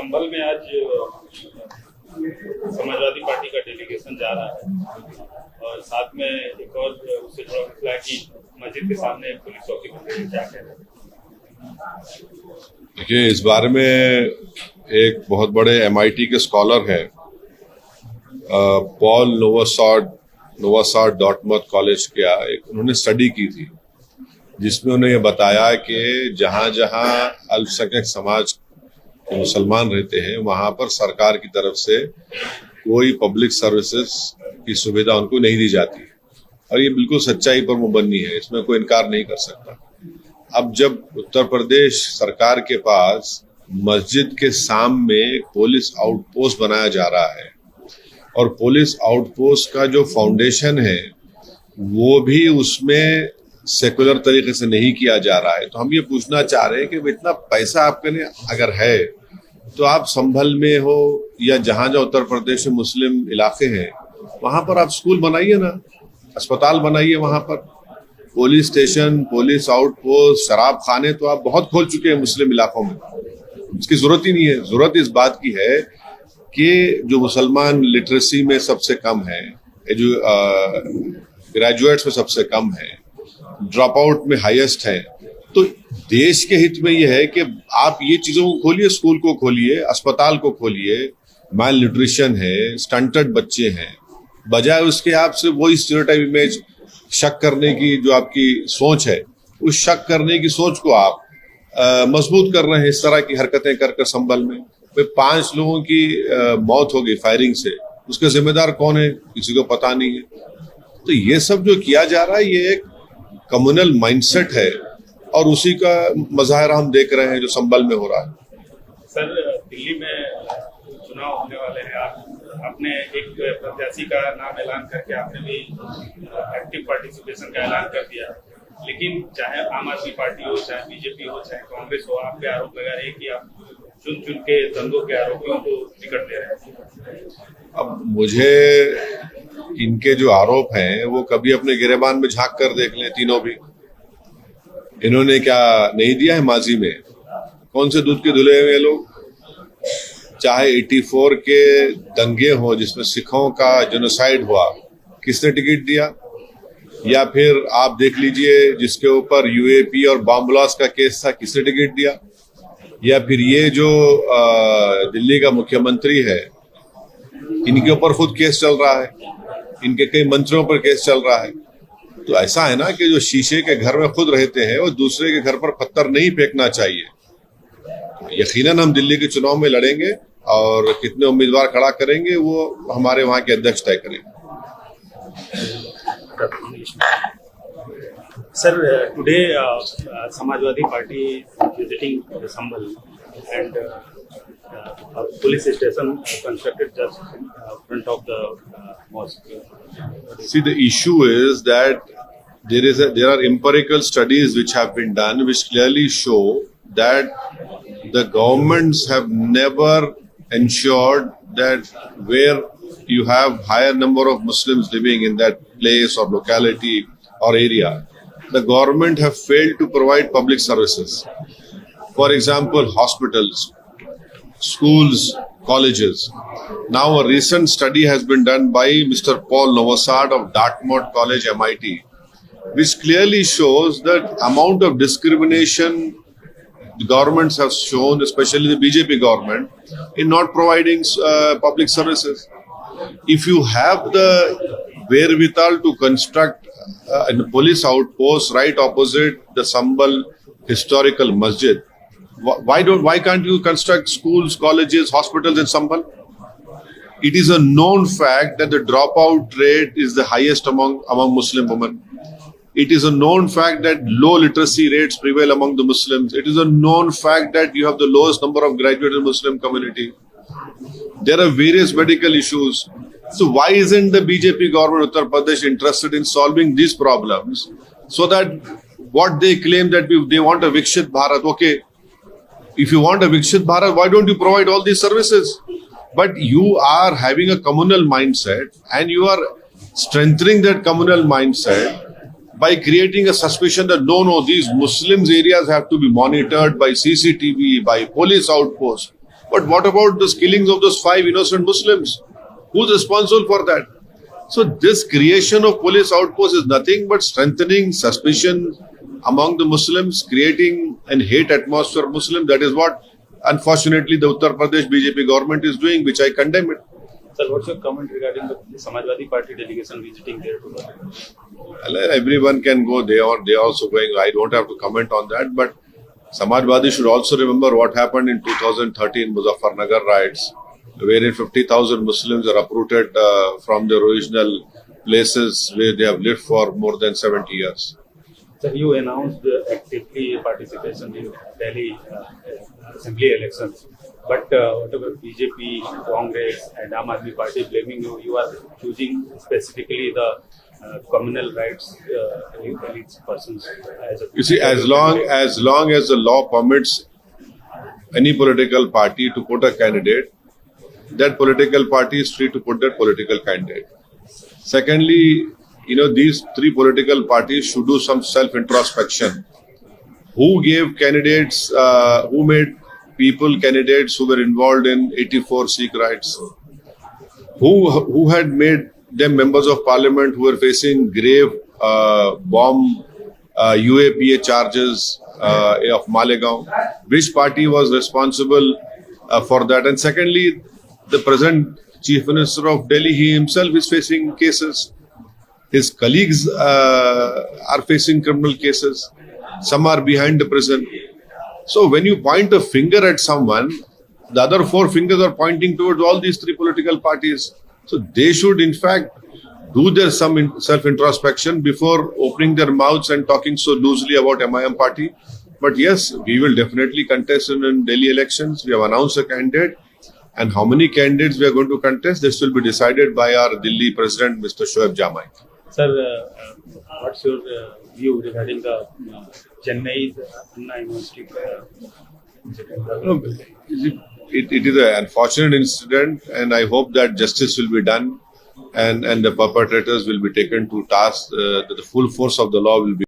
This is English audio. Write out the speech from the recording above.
संभल में आज समाजवादी पार्टी का डेलीगेशन जा रहा है और साथ में एक और उससे जुड़ा मसला है कि मस्जिद के सामने पुलिस चौकी बन गई, क्या कह रहे हैं? देखिए, इस बारे में एक बहुत बड़े MIT के स्कॉलर हैं, पॉल नोवासाड डॉर्टमथ कॉलेज का उन्होंने स्टडी की थी, जिसमें उन्हें ये बताया कि जहां जहां अल्पसंख्यक समाज के मुसलमान रहते हैं वहां पर सरकार की तरफ से कोई पब्लिक सर्विसेज की सुविधा उनको नहीं दी जाती, और ये बिल्कुल सच्चाई पर मुबन्नी है, इसमें कोई इनकार नहीं कर सकता। अब जब उत्तर प्रदेश सरकार के पास मस्जिद के सामने पुलिस आउटपोस्ट बनाया जा रहा है और पुलिस आउटपोस्ट का जो फाउंडेशन है वो भी उसमें सेकुलर तरीके से नहीं किया जा रहा है, तो हम ये पूछना चाह रहे हैं कि इतना पैसा आपके लिए अगर है तो आप संभल में हो या जहां जहां उत्तर प्रदेश में मुस्लिम इलाके हैं वहां पर आप स्कूल बनाइए ना, अस्पताल बनाइए, वहां पर पुलिस स्टेशन, पुलिस आउटपोस्ट, शराब खाने तो आप बहुत खोल चुके हैं मुस्लिम इलाकों में, इसकी जरूरत ही नहीं है। जरूरत इस बात की है कि जो मुसलमान लिटरेसी में सबसे कम है, जो ग्रेजुएट्स में सबसे कम है, ड्रॉप आउट में हाईएस्ट है, तो देश के हित में यह है कि आप ये चीजों को खोलिए, स्कूल को खोलिए, अस्पताल को खोलिए। माल न्यूट्रिशन है, स्टंटेड बच्चे हैं, बजाय उसके आपसे वही स्टीरियोटाइप इमेज शक करने की जो आपकी सोच है, उस शक करने की सोच को आप मजबूत कर रहे हैं इस तरह की हरकतें कर संभल में। 5 लोगों की मौत हो गई फायरिंग से, उसके जिम्मेदार कौन है किसी को पता नहीं है। तो ये सब जो किया जा रहा है ये एक कम्युनल माइंडसेट है और उसी का मजाहरा हम देख रहे हैं जो संभल में हो रहा है। सर, दिल्ली में चुनाव होने वाले हैं, आपने एक प्रत्याशी का नाम ऐलान करके आपने भी एक्टिव पार्टिसिपेशन का ऐलान कर दिया, लेकिन चाहे आम आदमी पार्टी हो, चाहे बीजेपी हो, चाहे कांग्रेस हो, आप पे आरोप लगा रहे हैं कि आप चुन चुन के दंगों के आरोपियों को टिकट दे रहे हैं। अब मुझे इनके जो आरोप हैं वो कभी अपने गिरेबान में झांक कर देख लें, तीनों भी। इन्होंने क्या नहीं दिया है माजी में? कौन से दूध के धुले हुए लोग? चाहे 84 के दंगे हो जिसमें सिखों का जेनोसाइड हुआ, किसने टिकट दिया? या फिर आप देख लीजिए जिसके ऊपर UAP और बॉम्ब ब्लास्ट का केस था, किसने टिकट दिया? या फिर ये जो दिल्ली का मुख्यमंत्री है, इनके ऊपर खुद केस चल रहा है, इनके कई मंत्रियों पर केस चल रहा है। तो ऐसा है ना कि जो शीशे के घर में खुद रहते हैं वो दूसरे के घर पर पत्थर नहीं फेंकना चाहिए। यकीनन हम दिल्ली के चुनाव में लड़ेंगे और कितने उम्मीदवार खड़ा करेंगे वो हमारे वहां के अध्यक्ष तय करेंगे। Sir, today Samajwadi Party is visiting Sambhal and a police station constructed just in front of the mosque. See, the issue is that there are empirical studies which have been done which clearly show that the governments have never ensured that where you have higher number of Muslims living in that place or locality or area, the government have failed to provide public services. For example, hospitals, schools, colleges. Now a recent study has been done by Mr. Paul Nowosad of Dartmouth College, MIT, which clearly shows that amount of discrimination the governments have shown, especially the BJP government, in not providing public services. If you have the wherewithal to construct a police outpost right opposite the Sambal historical masjid, why can't you construct schools, colleges, hospitals in Sambal? It is a known fact that the dropout rate is the highest among Muslim women. It is a known fact that low literacy rates prevail among the Muslims. It is a known fact that you have the lowest number of graduates in the Muslim community. There are various medical issues. So why isn't the BJP government of Uttar Pradesh interested in solving these problems so that what they claim that they want a Vikshit Bharat? Okay, if you want a Vikshit Bharat, why don't you provide all these services? But you are having a communal mindset and you are strengthening that communal mindset by creating a suspicion that no, these Muslims areas have to be monitored by CCTV, by police outposts. But what about the killings of those 5 innocent Muslims? Who's responsible for that? So this creation of police outposts is nothing but strengthening suspicion among the Muslims, creating an hate atmosphere of Muslims. That is what, unfortunately, the Uttar Pradesh BJP government is doing, which I condemn it. Sir, what's your comment regarding the Samajwadi Party delegation visiting there to Well, everyone can go. They are also going. I don't have to comment on that. But Samajwadi should also remember what happened in 2013 Muzaffarnagar riots, wherein 50,000 Muslims are uprooted from their original places where they have lived for more than 70 years. Sir, you announced actively participation in Delhi assembly elections, but whatever BJP, Congress and Aam Aadmi Party blaming you, you are choosing specifically the communal rights elites persons as a... You see, as long as the law permits any political party to put a candidate, that political party is free to put that political candidate. Secondly, these 3 political parties should do some self-introspection. Who gave candidates, who made people candidates who were involved in 84 Sikh riots? Who had made them members of parliament who were facing grave bomb UAPA charges of Malegaon? Which party was responsible for that? And secondly, the present Chief Minister of Delhi, he himself is facing cases. His colleagues are facing criminal cases. Some are behind the prison. So when you point a finger at someone, the other 4 fingers are pointing towards all these 3 political parties. So they should in fact do their some self-introspection before opening their mouths and talking so loosely about MIM party. But yes, we will definitely contest in Delhi elections. We have announced a candidate. And how many candidates we are going to contest, this will be decided by our Delhi President, Mr. Shoaib Jamai. Sir, what's your view regarding the Chennai Anna University? It is an unfortunate incident, and I hope that justice will be done and the perpetrators will be taken to task. The full force of the law will be